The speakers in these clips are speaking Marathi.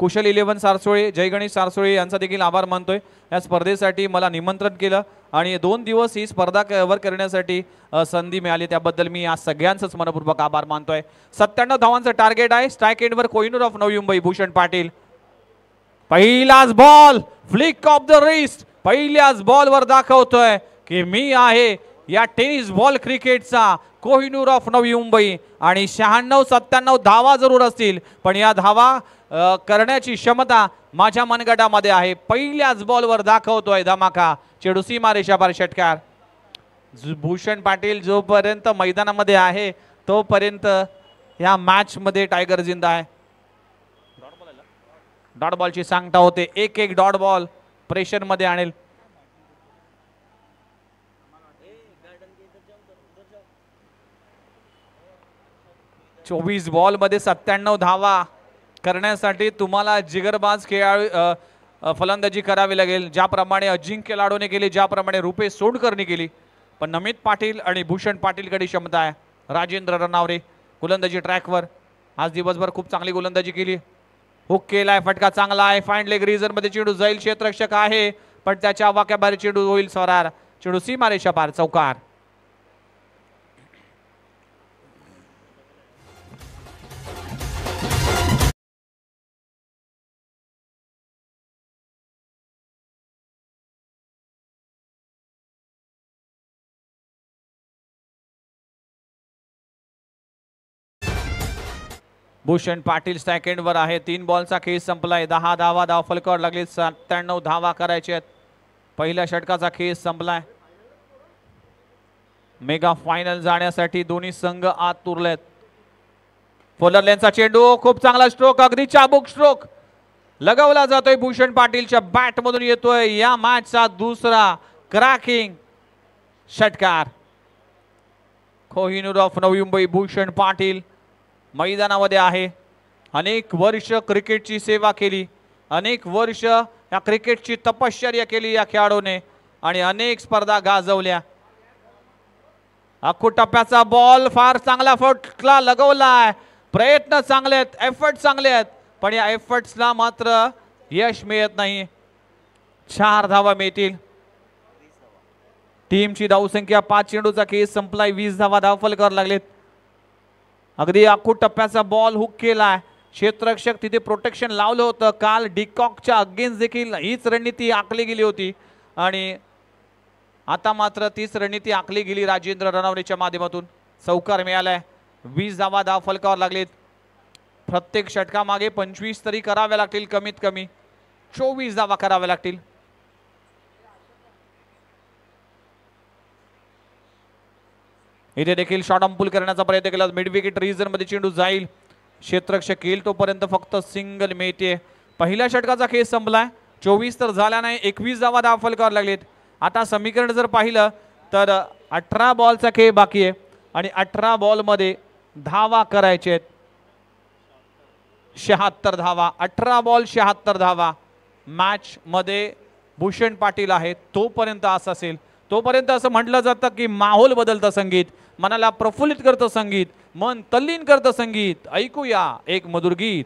कुशल 11 सारसोळे, जय गणेश सारसोळे यांचा देखील आभार मानतोय. या स्पर्धेसाठी मला निमंत्रण केलं आणि 2 दिवस ही स्पर्धा कव्हर करण्यासाठी संधी मिळाली, त्याबद्दल मी या सगळ्यांचंच मनपूर्वक आभार मानतोय. 97 धावांचं टार्गेट आहे. Strike एंडवर Kohinoor of Navi Mumbai Bhushan Patil. पहिलाच ball flick of the wrist, पहिल्याच बॉलवर दाखवतोय की मी आहे या टेनिस बॉल क्रिकेटचा कोहिनूर ऑफ नवी मुंबई. आणि 96-97 धावा जरूर असतील, पण या धावा करण्याची क्षमता माझ्या मनगटामध्ये आहे. पहिल्याच बॉलवर दाखवतोय धमाका. चेडू सीमारेषा पार षटकार. भूषण पाटील जोपर्यंत मैदानामध्ये आहे तोपर्यंत या मॅच मध्ये टायगर जिंदा आहे. डॉट बॉलची सांगता होते. एक डॉट बॉल प्रेशर मध्ये आणेल. चोवीस बॉल मध्ये 97 धावा करण्यासाठी तुम्हाला जिगरबाज खेळाडू फलंदाजी करावी लागेल, ज्याप्रमाणे अजिंक्य लाडोने केली, ज्याप्रमाणे रुपेश सोडकरने केली. पण नमित पाटील आणि भूषण पाटीलकडे क्षमता आहे. राजेंद्र रनावरे गोलंदाजी ट्रॅकवर आज दिवसभर खूप चांगली गोलंदाजी केली. हुक केलाय, फटका चांगला आहे. फाईन लेग रिझन मध्ये चेंडू जाईल. क्षेत्ररक्षक आहे पण त्याच्या वाक्याबाहेर चेंडू होईल स्वरार. चेंडू सीमारेषा पार चौकार. भूषण पाटील सेकंड वर आहे. 3 बॉलचा खेळ संपलाय. 10 धावा धाव फलकावर लागले. 97 धावा करायचे आहेत. पहिल्या षटकाचा खेळ संपलाय. मेगा फायनल जाण्यासाठी दोन्ही संघ आत उरलेत. फोलर लेनचा चेंडू खूप चांगला स्ट्रोक, अगदी चाबूक स्ट्रोक लगावला जातोय. भूषण पाटीलच्या बॅट मधून येतोय या मॅचचा दुसरा क्रॅकिंग षटकार. कोहिनूर ऑफ नवी मुंबई भूषण पाटील मैदानामध्ये आहे. अनेक वर्ष क्रिकेटची सेवा केली, अनेक वर्ष या क्रिकेटची तपश्चर्या केली या खेळाडूने आणि अनेक स्पर्धा गाजवल्या. अख्खू टप्प्याचा बॉल फार चांगला फटका लगवलाय. प्रयत्न चांगले आहेत, एफर्ट चांगले आहेत, पण या एफर्ट्सला मात्र यश मिळत नाही. 4 धावा मिळतील. टीमची धावसंख्या 5 चेंडूचा खेळ संपलाय. 20 धावा धाव फलकावर लागलेत. अगदी अख्खू टप्प्याचा बॉल हुक केलाय. क्षेत्ररक्षक तिथे प्रोटेक्शन लावलं होतं. काल डिकॉकच्या अगेन्स्ट देखील हीच रणनीती आखली गेली होती आणि आता मात्र तीच रणनीती आखली गेली राजेंद्र रनावरेच्या माध्यमातून. चौकार मिळालाय. 20 धावा धाव फलकावर लागलेत. प्रत्येक षटकामागे 25 तरी कराव्या लागतील, कमीत कमी 24 धावा कराव्या लागतील. इथे देखील शॉट अंपुल करण्याचा प्रयत्न केला. मिड विकेट रिजन मध्ये चेंडू जाईल. क्षेत्ररक्षक येईल तोपर्यंत फक्त सिंगल मिळते. पहिल्या षटकाचा खेळ संपलाय. 24 तर झाला नाही, 21 धावा धाव फलकावर लागलेत. आता समीकरण जर पाहिलं तर 18 बॉलचा खेळ बाकी आहे आणि 18 बॉल मध्ये धावा करायचे आहेत 76 धावा. 18 बॉल 76 धावा. मॅच मध्ये भूषण पाटील आहे तोपर्यंत असं असेल, तोपर्यंत असं म्हटलं जातं की माहोल बदलतं संगीत, मनाला प्रफुल्लित करतं संगीत, मन तल्लीन करतं संगीत. ऐकूया एक मधुर गीत.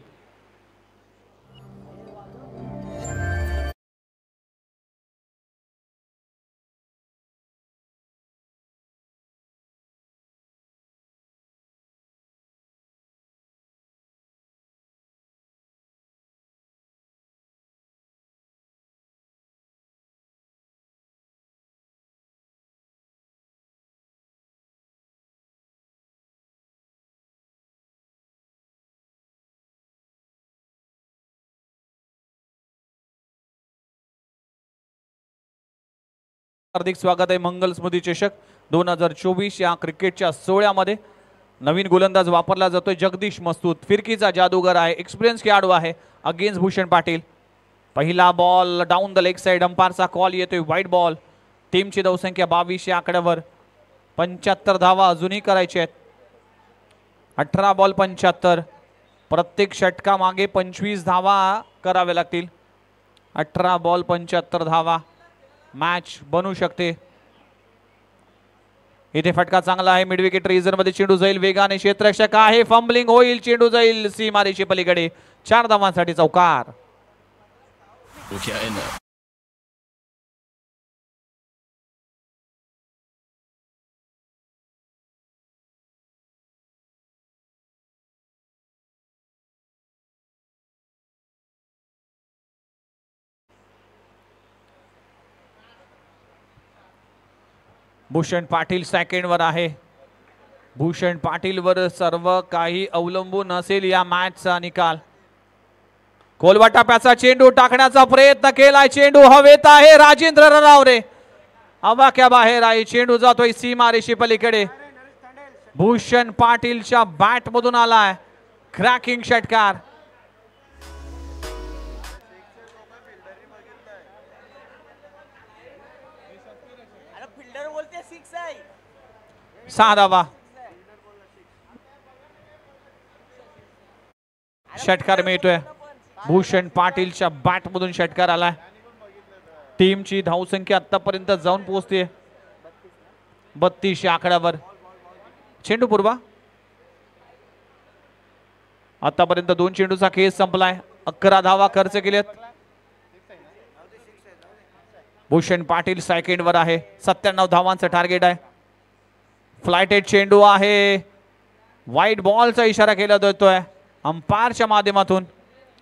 हार्दिक स्वागत आहे मंगल स्मृती चषक 2024 या क्रिकेटच्या सोहळ्यामध्ये. नवीन गोलंदाज वापरला जातोय जगदीश मस्तूत. फिरकीचा जादूगर आहे, एक्सपिरियन्स खेळाडू आहे अगेन्स्ट भूषण पाटील. पहिला ball down the leg side. अंपायरचा कॉल येतोय वाईट बॉल. टीमची धावसंख्या 22 या आकड्यावर. 75 धावा अजूनही करायचे आहेत. 18 बॉल 75. प्रत्येक षटका मागे 25 धावा कराव्या लागतील. 18 बॉल 75 धावा. मॅच बनू शकते. इथे फटका चांगला आहे, मिड विकेट रिझन मध्ये चेंडू जाईल वेगाने, क्षेत्ररक्षक आहे, फंबलिंग होईल, चेंडू जाईल सीमारेषे पलीकडे, 4 धावांसाठी चौकार. भूषण पाटील सेकंडवर आहे. भूषण पाटीलवर सर्व काही अवलंबून असेल या मॅचचा निकाल. खोलवा टप्प्याचा चेंडू टाकण्याचा प्रयत्न केलाय, चेंडू हवेत आहे, राजेंद्र ररावरे आवाक्या बाहेर आहे, चेंडू जातोय सीमारेषे पलीकडे. भूषण पाटीलच्या बॅट मधून आलाय क्रॅकिंग षटकार. सहा धावा. षटकार मिळतोय, भूषण पाटीलच्या बॅट मधून षटकार आलाय. टीमची धावसंख्या आतापर्यंत जाऊन पोहोचते 32 या आकड्यावर. चेंडू पूर्वा आतापर्यंत 2 चेंडूचा खेळ संपलाय, 11 धावा खर्च केलेत. भूषण पाटील सेकंडवर आहे, 97 धावांचं टार्गेट आहे. फ्लायटेड चेंडू आहे, वाईट बॉलचा इशारा केला जातोय अंपायरच्या माध्यमातून.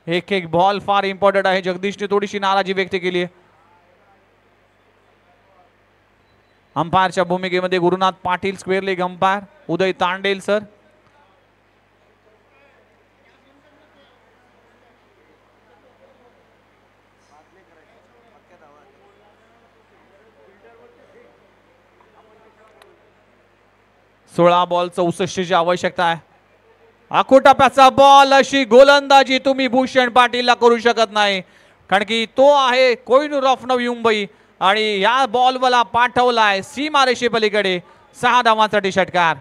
एक बॉल फार इम्पॉर्टंट आहे. जगदीशने थोडीशी नाराजी व्यक्त केली आहे. अंपायरच्या भूमिकेमध्ये Gurunath Patil, square leg umpire Uday Tandel sir. सोळा बॉल 64 ची आवश्यकता आहे. आखोटाप्याचा बॉल, अशी गोलंदाजी तुम्ही भूषण पाटीलला करू शकत नाही, कारण की तो आहे कोहिनूर ऑफ नवी मुंबई आणि या बॉलला पाठवलाय सीमारेषे पलीकडे. 6 धावांसाठी षटकार.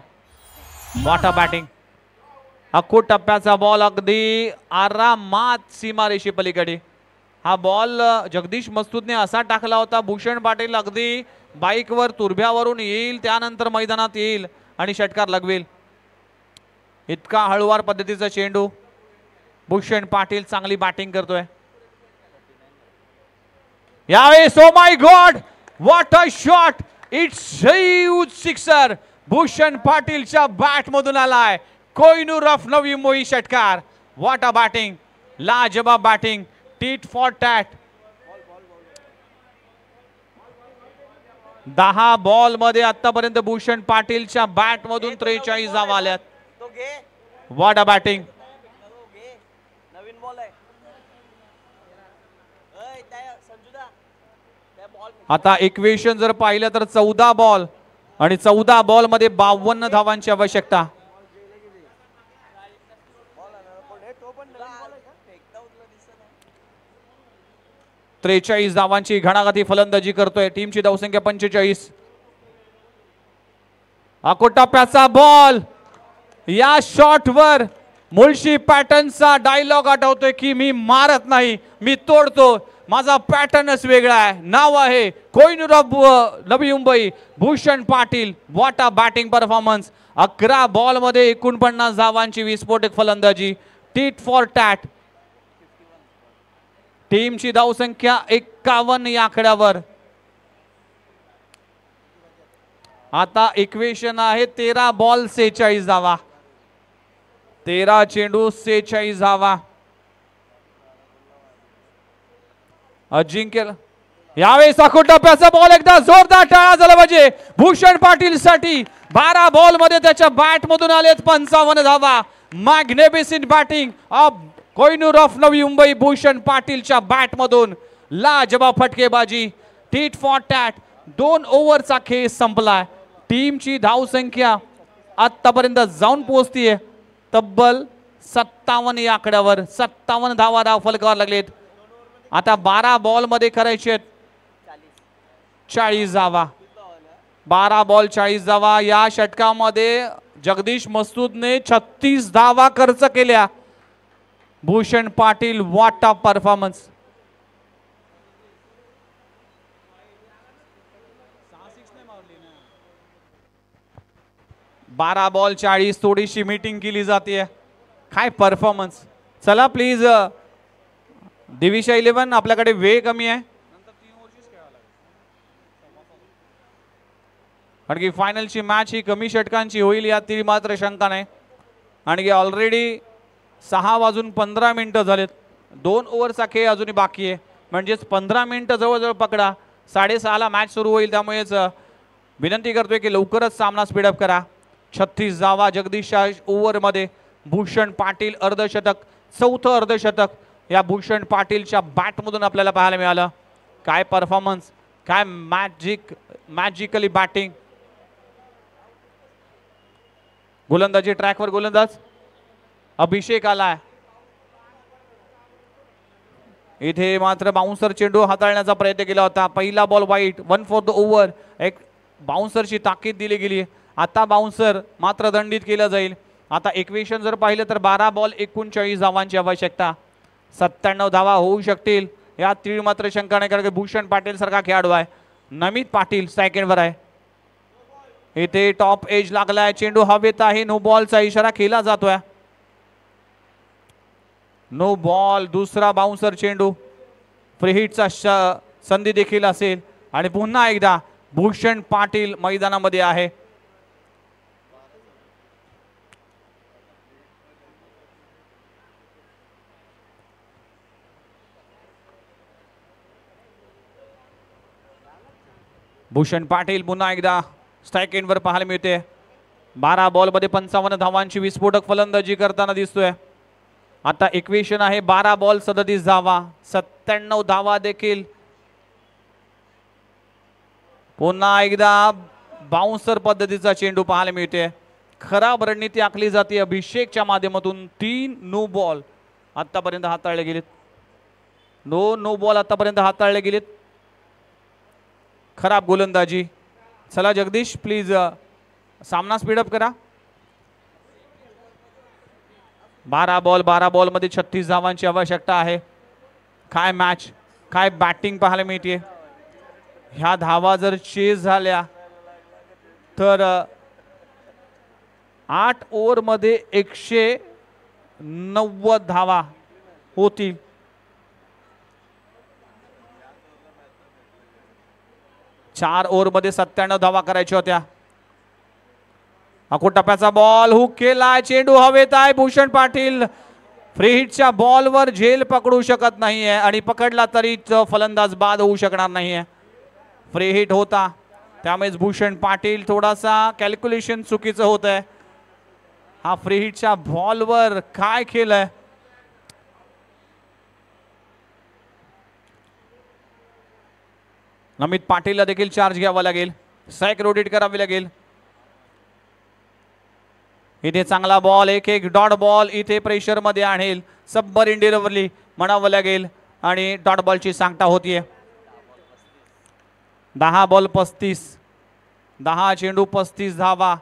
मोठा बॅटिंग, आखोटाप्याचा बॉल अगदी आरामात सीमारेषे पलीकडे. हा बॉल जगदीश मस्तूदने असा टाकला होता, भूषण पाटील अगदी बाईकवर तुर्भ्यावरून येईल, त्यानंतर मैदानात येईल आणि षटकार लगवेल. इतका हळुवार पद्धतीचा चेंडू. भूषण पाटील चांगली बॅटिंग करतोय यावेळेस. Oh my god, what a shot, it's huge sixer. Bhushan पाटीलच्या बॅट मधून आलाय कोहिनूर ऑफ नवी मुंबई षटकार. व्हॉट अ बॅटिंग, लाजवाब batting, tit for tat. 10 ball मध्ये आतापर्यंत भूषण पाटीलच्या बॅट मधून 43 धावा आल्यात. What a batting. आता इक्वेशन जर पाहिलं तर 14 बॉल आणि 14 बॉल मध्ये 52 धावांची आवश्यकता. त्रेचाळीस धावांची घणाघाती फलंदाजी करतोय. टीमची धावसंख्या 45. आकोटाप्याचा बॉल, या शॉटवर मुळशी पॅटर्नचा डायलॉग आठवतोय की मी मारत नाही, मी तोडतो, माझा पॅटर्नच वेगळा आहे. नाव आहे Kohinoor of Navi Mumbai, Bhushan Patil. What a batting performance. 11 ball मध्ये 49 धावांची विस्फोटक फलंदाजी, टीट फॉर टॅट. टीमची धावसंख्या 51 या आकड्यावर. आता इक्वेशन आहे 13 बॉल 46 धावा, 13 चेंडू 46 धावा. अजिंक्य यावेळेस आखोटाप्याचा बॉल एकदा जोरदार टाळा झाला पाहिजे भूषण पाटील साठी. 12 बॉल मध्ये त्याच्या बॅट मधून आलेत 55 धावा. Magnificent batting of Kohinoor of Navi Mumbai, Bhushan पाटीलच्या बॅट मधून लाजवाब फटकेबाजी, टीट फॉर टॅट. 2 ओव्हरचा खेळ संपलाय. टीमची धावसंख्या आतापर्यंत जाऊन पोहोचतीये तब्बल 57 या आकड्यावर. 57 धावा धाव फलकावर लागलेत. आता 12 बॉल मध्ये करायचे आहेत 40 धावा. 12 बॉल 40 धावा. या षटकामध्ये जगदीश मस्तूदने 36 धावा खर्च केल्या. Bhushan Patil, what a performance. 12 ball 40, थोडीशी मीटिंग केली जाते. काय परफॉर्मन्स. चला प्लीज दिविशा 11 आपल्याकडे वेळ कमी आहे कारण की फायनलची मॅच ही कमी षटकांची होईल यात मात्र शंका नाही. आणि ऑलरेडी 6:15 झालेत. 2 ओव्हरचा खेळ अजूनही बाकी आहे म्हणजेच 15 मिनिटं जवळजवळ पकडा. 6:30ला मॅच सुरू होईल त्यामुळेच विनंती करतोय की लवकरच सामना स्पीडअप करा. 36 धावा जगदीश ओव्हरमध्ये. भूषण पाटील अर्धशतक, चौथं अर्धशतक या भूषण पाटीलच्या बॅटमधून आपल्याला पाहायला मिळालं. काय परफॉर्मन्स, काय मॅजिकली बॅटिंग. गोलंदाजी ट्रॅकवर गोलंदाज अभिषेक आलाय. इथे मात्र बाउन्सर चेंडू हाताळण्याचा प्रयत्न केला होता. पहिला ball wide, 1 for the over. एक बाउन्सरची ताकीद दिली गेली. आता बाउन्सर मात्र दंडित केला जाईल. आता इक्वेशन जर पाहिलं तर 12 बॉल 39 धावांची आवश्यकता. 97 धावा होऊ शकतील या तीळ मात्र शंका नाही कारण की भूषण पाटील सारखा खेळाडू आहे. नमित पाटील सेकंडवर आहे. इथे टॉप एज लागलाय. चेंडू हवेत आहे. नो बॉलचा इशारा केला जातोय. No ball. दुसरा बाउन्सर चेंडू. फ्री हिटचा संधी देखील असेल. आणि पुन्हा एकदा भूषण पाटील मैदानामध्ये आहे. भूषण पाटील पुन्हा एकदा स्ट्राइक एंडवर पाहायला मिळते. 12 बॉलमध्ये 55 धावांची विस्फोटक फलंदाजी करताना दिसतोय. आता इक्वेशन आहे 12 बॉल 37 धावा. 97 धावा देखील. पुन्हा एकदा बाउन्सर पद्धतीचा चेंडू पाहायला मिळते. खराब रणनीती आखली जाते अभिषेकच्या माध्यमातून. 3 नो बॉल आतापर्यंत हाताळले गेलेत. नो बॉल आतापर्यंत हाताळले गेलेत. खराब गोलंदाजी. चला जगदीश प्लीज सामना स्पीडअप करा. 12 बॉल मध्ये 36 धावांची आवश्यकता आहे. काय मॅच, काय बॅटिंग पाहायला मिळते. ह्या धावा जर चेस झाल्या तर 8 ओव्हरमध्ये 190 धावा होतील. 4 ओव्हरमध्ये 97 धावा करायच्या होत्या. अको टप्प्याचा बॉल हुक केलाय. चेंडू हवेत आहे. भूषण पाटील फ्री हिटच्या बॉलवर झेल पकडू शकत नाहीये आणि पकडला तरी फलंदाज बाद होऊ शकणार नाहीये. फ्री हिट होता त्यामुळे भूषण पाटील थोडासा कॅल्क्युलेशन चुकीचं होत आहे. हा फ्री हिटच्या बॉलवर काय केलंय. नमित पाटीलला देखील चार्ज घ्यावा लागेल. सायक रोटेट करावी लागेल. इथे चांगला बॉल. एक डॉट बॉल इथे प्रेशर मध्ये आणेल. सबमरीन इंडिरवरली म्हणावं लागेल आणि डॉट बॉलची सांगता होतीये. 10 बॉल 35. 10 चेंडू 35 धावा.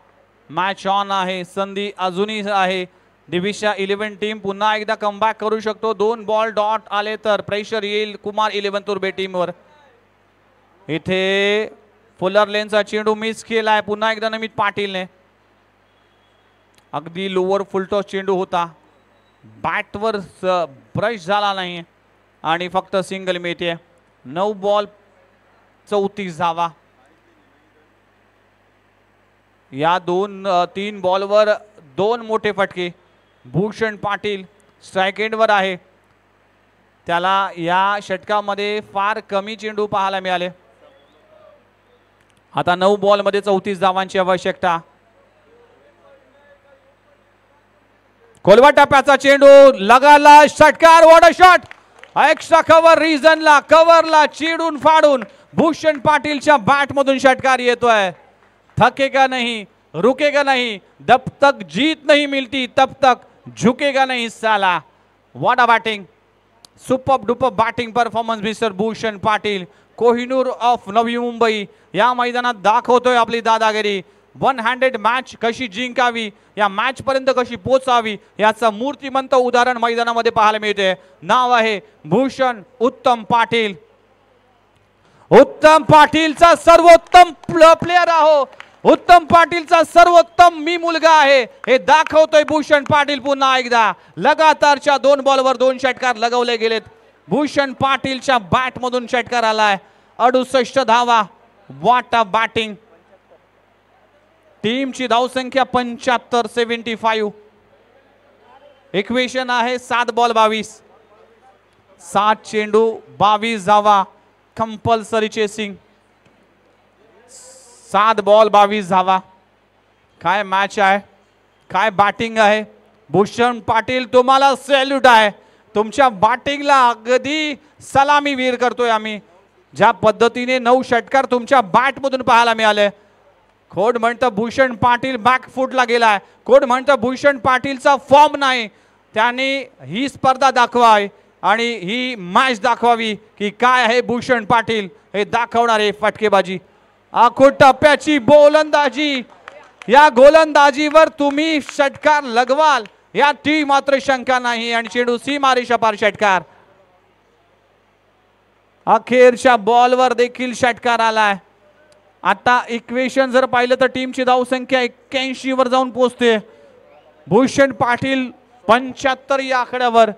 मॅच ऑन आहे. संधी अजूनही आहे. दिविशा 11 टीम पुन्हा एकदा कमबॅक करू शकतो. 2 बॉल डॉट आले तर प्रेशर येईल कुमार 11 तुर्बे टीमवर. इथे फुलर लेनचा चेंडू मिस केलाय पुन्हा एकदा नमित पाटीलने. अगदी लोअर फुलटॉस चेंडू होता. बॅटवर ब्रश झाला नाही आणि फक्त सिंगल मिळते. 9 बॉल 34 धावा. या 3 बॉलवर 2 मोठे फटके. भूषण पाटील स्ट्राइक एंडवर आहे. त्याला या षटकामध्ये फार कमी चेंडू पाहायला मिळाले. आता 9 बॉलमध्ये 34 धावांची आवश्यकता. खोलवा टप्प्याचा चेंडू लगाला षटकार. What a shot. Extra cover रिजनला कव्हरला चिडून फाडून भूषण पाटीलच्या बॅटमधून षटकार येतोय. थकेगा नहीं, रुकेगा नहीं, जब तक जीत नहीं मिलती तब तक झुकेगा नहीं साला. What a batting. Super duper batting performance mister Bhushan Patil. Kohinoor of Navi Mumbai या मैदानात दाखवतोय आपली दादागिरी. 1 हँडेड मॅच कशी जिंकावी, या मॅच पर्यंत कशी पोचावी याचं मूर्तिमंत उदाहरण मैदानामध्ये पाहायला मिळते. नाव आहे भूषण उत्तम पाटील. उत्तम पाटीलचा सर्वोत्तम प्लेयर आहो. उत्तम पाटीलचा सर्वोत्तम मी मुलगा आहे हे दाखवतोय भूषण पाटील पुन्हा एकदा। लगातारच्या 2 बॉलवर 2 षटकार लगवले गेलेत। भूषण पाटीलच्या बॅट मधून षटकार आलाय 68 धावा। What a batting. टीमची धावसंख्या 75 75। इक्वेशन आहे 7 बॉल 22, 7 चेंडू 22 धावा। कंपल्सरी चेसिंग 7 बॉल 22 धावा। काय मॅच आहे, काय बॅटिंग आहे। भूषण पाटील तुम्हाला सॅल्यूट आहे। तुमच्या बॅटिंगला अगदी सलामी वीर करतोय आम्ही। ज्या पद्धतीने 9 षटकार तुमच्या बॅट मधून पाहायला मिळाले। कोण म्हणतं भूषण पाटील बॅकफुटला गेलाय, कोण म्हणतं भूषण पाटीलचा फॉर्म नाही। त्याने ही स्पर्धा दाखवावी आणि ही मॅच दाखवावी की काय आहे भूषण पाटील हे दाखवणारे फटकेबाजी। आखो टप्प्याची गोलंदाजी, या गोलंदाजीवर तुम्ही षटकार लगवाल याची मात्र शंका नाही। आणि चेंडू सीमारेषा पार षटकार। अखेरच्या बॉलवर देखील षटकार आलाय। आता इक्वेशन जर पाहिलं तर टीमची धावसंख्या 81 वर जाऊन पोहोचते। भूषण पाटील 75 या आकड्यावर।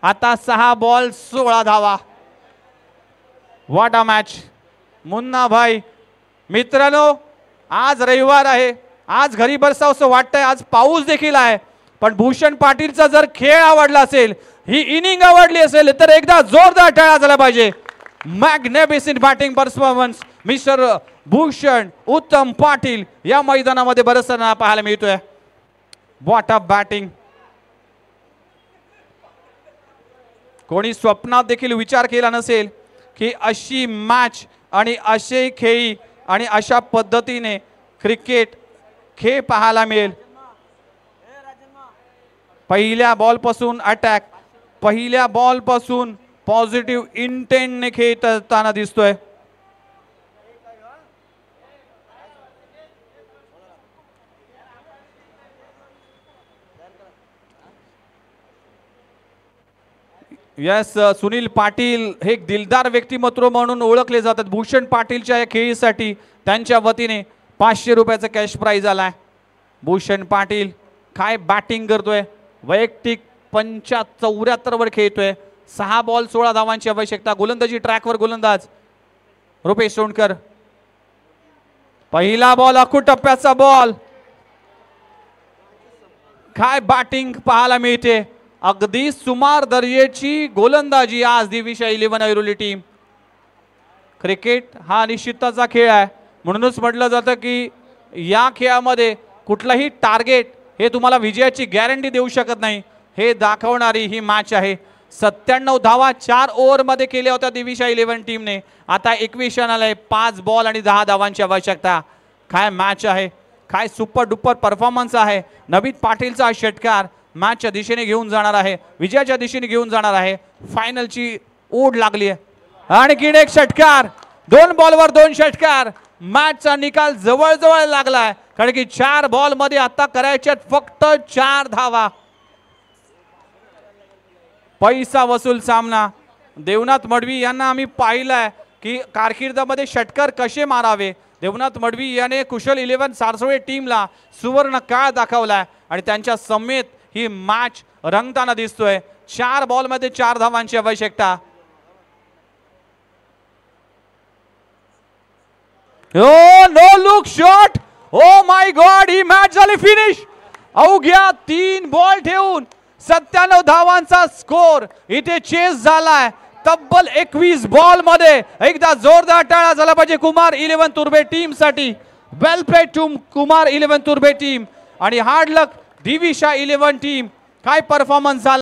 आता 6 बॉल 16 धावा। What a match. मुन्ना भाई मित्रांनो, आज रविवार आहे, आज घरी बसावंसं वाटतंय, आज पाऊस देखील आहे, पण भूषण पाटीलचा जर खेळ आवडला असेल, ही इनिंग आवडली असेल तर एकदा जोरदार टाळ्या झाला पाहिजे। Magnificent batting performance mister Bhushan उत्तम पाटील या मैदानामध्ये बरसताना पाहायला मिळतोय। What a batting. कोणी स्वप्नात देखील विचार केला नसेल की अशी मॅच आणि असे खेळी आणि अशा पद्धतीने क्रिकेट खेळ पाहायला मिळेल। पहिल्या बॉल पासून अटॅक, पहिल्या बॉल पासून पॉझिटिव्ह इंटेंटने खेळताना दिसतोय। यस, सुनील पाटील हे एक दिलदार व्यक्तिमत्व म्हणून ओळखले जातात। भूषण पाटीलच्या या खेळीसाठी त्यांच्या वतीने 500 रुपयाचा कॅश प्राइज आलाय। भूषण पाटील काय बॅटिंग करतोय, वैयक्तिक 74 वर खेळतोय। 6 बॉल 16 धावांची आवश्यकता। गोलंदाजी ट्रॅकवर गोलंदाज रुपेश सोनकर। पहिला बॉल अखू टप्प्याचा बॉल। काय बॅटिंग पाहायला मिळते। अगदी सुमार दर्जाची गोलंदाजी आज दिविशा 11 ऐरोली टीम। क्रिकेट हा निश्चितताचा खेळ आहे, म्हणूनच म्हटलं जातं की या खेळामध्ये कुठलाही टार्गेट हे तुम्हाला विजयाची गॅरंटी देऊ शकत नाही, हे दाखवणारी ही मॅच आहे। 97 धावा 4 ओव्हर मध्ये केल्या होत्या दिविशा 11 टीमने। आता इक्वेशन आलंय 5 बॉल आणि 10 धावांची आवश्यकता। काय मॅच आहे, काय सुपर डुपर परफॉर्मन्स आहे। नवीन पाटीलचा षटकार मॅचच्या दिशेने घेऊन जाणार आहे, विजयाच्या दिशेने घेऊन जाणार आहे। फायनलची ओढ लागली आहे। आणखीन एक षटकार, 2 बॉलवर 2 षटकार। मॅचचा निकाल जवळ लागलाय, कारण की 4 बॉल मध्ये आता करायच्यात फक्त 4 धावा। पैसा वसूल सामना। देवनाथ मडवी यांना आम्ही पाहिलंय की कारकिर्दीमध्ये षटकार कसे मारावे। देवनाथ मडवी याने कुशल 11 सारसोळे टीमला सुवर्ण काळ दाखवलाय आणि त्यांच्या समेत ही मॅच रंगताना दिसतोय। 4 बॉल मध्ये 4 धावांची आवश्यकता। No look shot. Oh my god, ही मॅच झाली फिनिश। अवघ्या 3 बॉल ठेवून 97 धावांचा स्कोर इथे चेस झालाय। तब्बल 21 बॉल मध्ये एकदा जोरदार टाळा झाला पाहिजे कुमार 11 तुर्बे टीम साठी। वेल प्लेड टू कुमार 11 तुर्बे टीम आणि हार्ड लक दिविशा 11 टीम। काय परफॉर्मन्स झाला।